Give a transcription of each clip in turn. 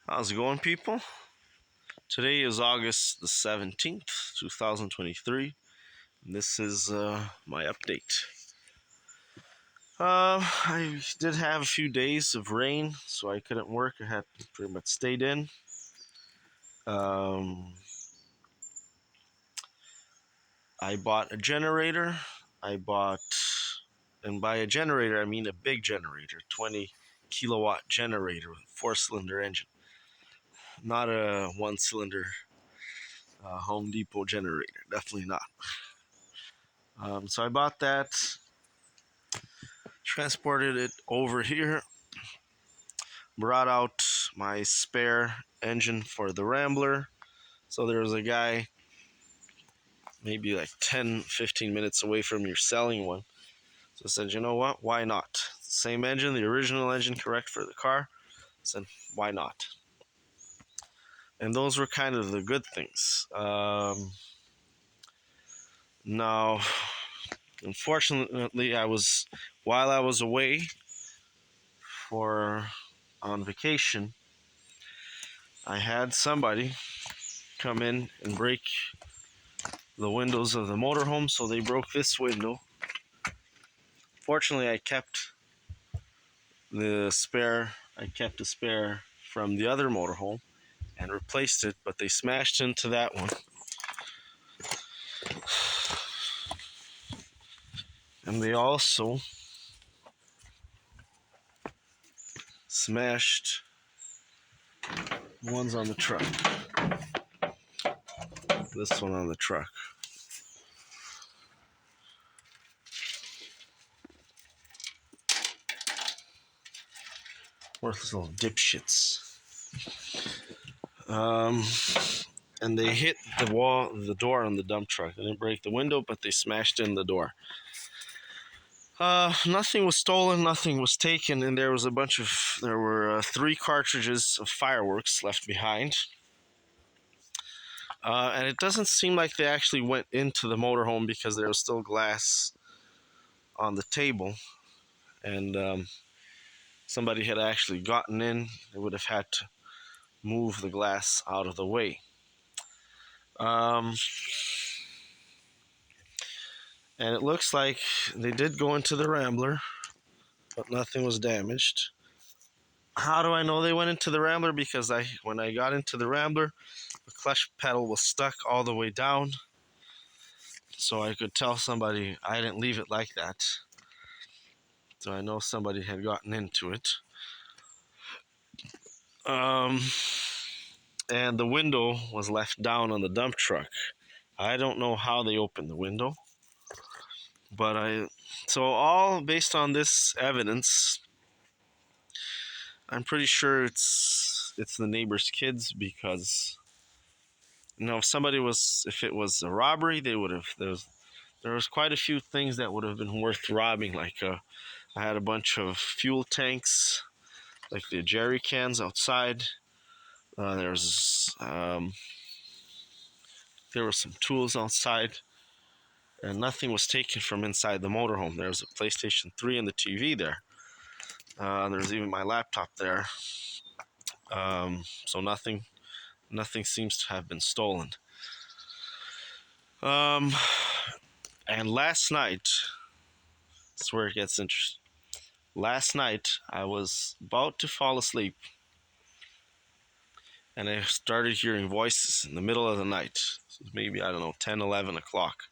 How's it going, people? Today is August the 17th, 2023. And this is my update. I did have a few days of rain, so I couldn't work. I had pretty much stayed in. Um, I bought a generator. I bought, and by a generator, I mean a big generator, 20 kilowatt generator with a 4-cylinder engine, not a 1-cylinder Home Depot generator. Definitely not. So I bought that, transported it over here, brought out my spare engine for the Rambler. So there was a guy maybe like 10-15 minutes away from your selling one. So I said, you know what, why not? Same engine, the original engine, correct, for the car. I said, why not? And those were kind of the good things. Now, unfortunately, while I was away on vacation, I had somebody come in and break the windows of the motorhome, so they broke this window. Fortunately, I kept a spare from the other motorhome and replaced it, but they smashed into that one. And they also smashed ones on the truck. This one on the truck. Worthless little dipshits. And they hit the door on the dump truck. They didn't break the window, but they smashed in the door. Nothing was stolen, nothing was taken, and there were 3 cartridges of fireworks left behind. And it doesn't seem like they actually went into the motorhome because there was still glass on the table, and somebody had actually gotten in. They would have had to move the glass out of the way. And it looks like they did go into the Rambler, but nothing was damaged. How do I know they went into the Rambler? Because when I got into the Rambler, the clutch pedal was stuck all the way down, so I could tell somebody I didn't leave it like that. So I know somebody had gotten into it. And the window was left down on the dump truck. I don't know how they opened the window, but so all based on this evidence, I'm pretty sure it's the neighbor's kids, because if it was a robbery, they would have. There was quite a few things that would have been worth robbing. Like I had a bunch of fuel tanks, like the jerry cans outside. There were some tools outside, and nothing was taken from inside the motorhome. There was a PlayStation 3 and the TV there. There's even my laptop there. So nothing seems to have been stolen. And last night, that's where it gets interesting. Last night, I was about to fall asleep, and I started hearing voices in the middle of the night. So maybe, I don't know, 10, 11 o'clock.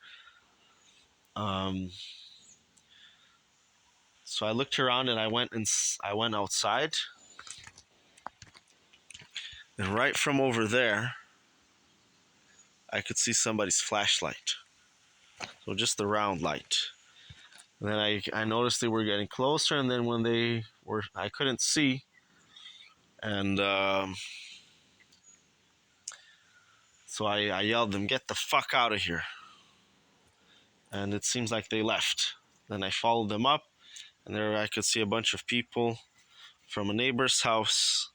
So I looked around and I went outside, and right from over there, I could see somebody's flashlight. So just the round light. And then I noticed they were getting closer, and then when they were, I couldn't see, and so I yelled them, "Get the fuck out of here!" And it seems like they left. Then I followed them up, and there I could see a bunch of people from a neighbor's house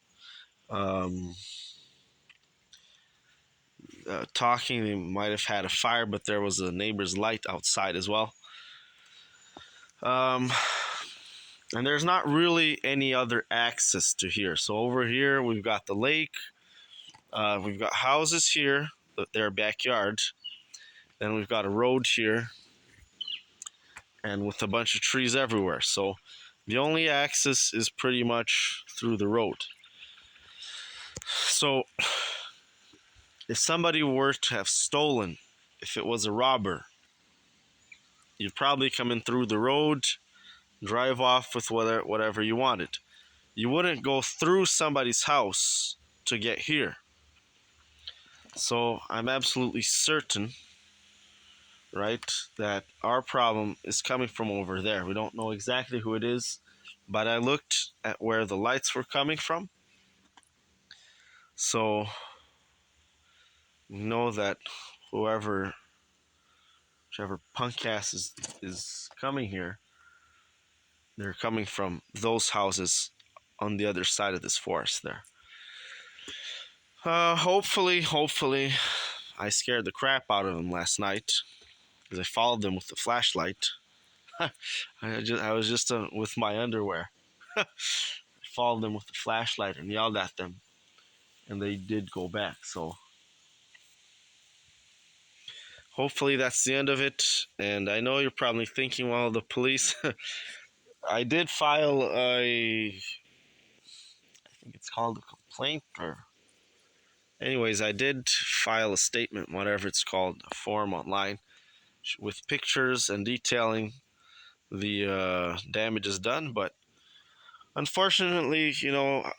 talking. They might have had a fire, but there was a neighbor's light outside as well. And there's not really any other access to here. So over here we've got the lake, we've got houses here, their backyard, then we've got a road here, and with a bunch of trees everywhere. So the only access is pretty much through the road. So if somebody were to have stolen, if it was a robber, you'd probably come in through the road, drive off with whatever you wanted. You wouldn't go through somebody's house to get here. So I'm absolutely certain, right, that our problem is coming from over there. We don't know exactly who it is, but I looked at where the lights were coming from. So we know that whichever punk ass is coming here, they're coming from those houses on the other side of this forest there. Hopefully, I scared the crap out of them last night because I followed them with the flashlight. I was just with my underwear. I followed them with the flashlight and yelled at them, and they did go back. So hopefully that's the end of it. And I know you're probably thinking, well, the police. I did file I think it's called a complaint, or anyways, I did file a statement, whatever it's called, a form online with pictures and detailing the damages done. But unfortunately, the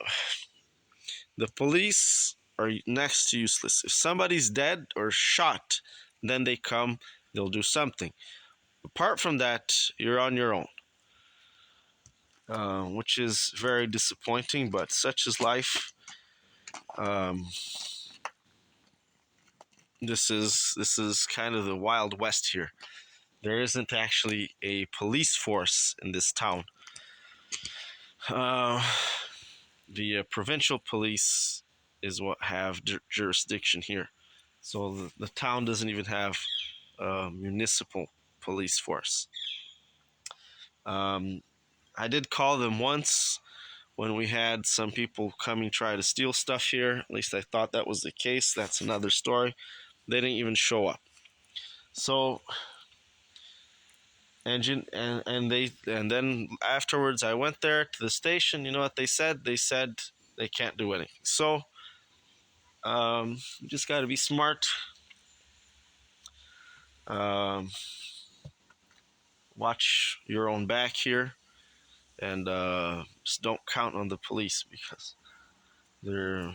police are next to useless. If somebody's dead or shot, then they come, they'll do something. Apart from that, you're on your own, which is very disappointing, but such is life. Um, this is kind of the Wild West here. There isn't actually a police force in this town. Uh, the provincial police is what have jurisdiction here. So the town doesn't even have a municipal police force. Um, I did call them once when we had some people coming try to steal stuff here. At least I thought that was the case. That's another story. They didn't even show up. So and then afterwards I went there to the station. You know what they said? They said they can't do anything. So you just got to be smart. Um, watch your own back here, and just don't count on the police because they're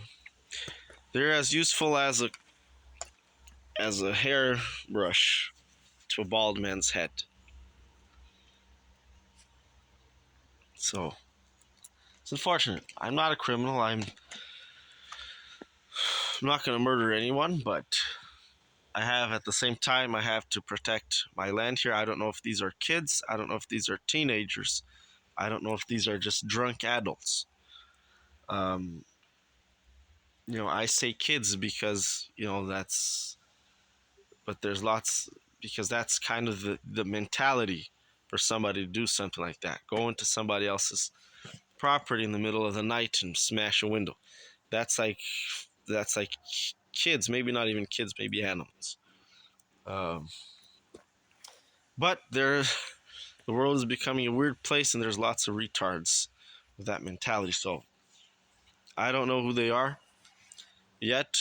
they're as useful as a hairbrush to a bald man's head. So it's unfortunate. I'm not a criminal. I'm not going to murder anyone, but at the same time, I have to protect my land here. I don't know if these are kids. I don't know if these are teenagers. I don't know if these are just drunk adults. Um, I say kids because, but there's lots, because that's kind of the mentality for somebody to do something like that. Go into somebody else's property in the middle of the night and smash a window. That's like, that's like kids, maybe not even kids, maybe animals. Um, but the world is becoming a weird place, and there's lots of retards with that mentality. So I don't know who they are yet,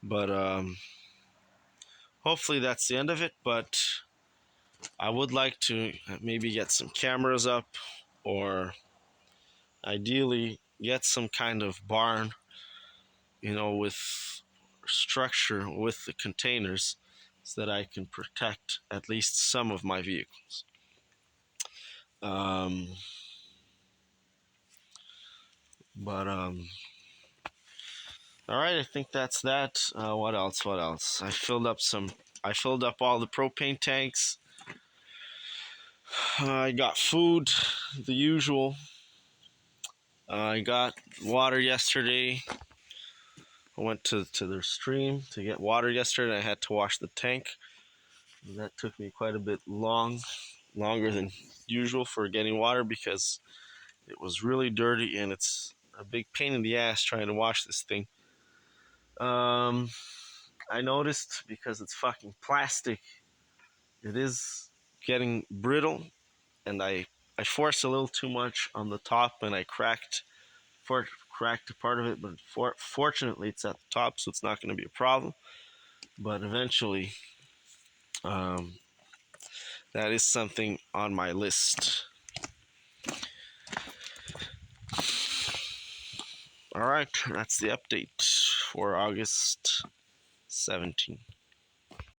but hopefully that's the end of it. But I would like to maybe get some cameras up, or ideally get some kind of barn, with structure with the containers so that I can protect at least some of my vehicles. Um, but all right, I think that's that. What else? What else? I filled up all the propane tanks. I got food, the usual. I got water yesterday. I went to their stream to get water yesterday. I had to wash the tank. That took me quite a bit long longer than usual for getting water because it was really dirty and it's a big pain in the ass trying to wash this thing. I noticed because it's fucking plastic, it is getting brittle, and I forced a little too much on the top, and I cracked a part of it. But fortunately, it's at the top, so it's not going to be a problem. But eventually, um, that is something on my list. All right, that's the update for August 17th.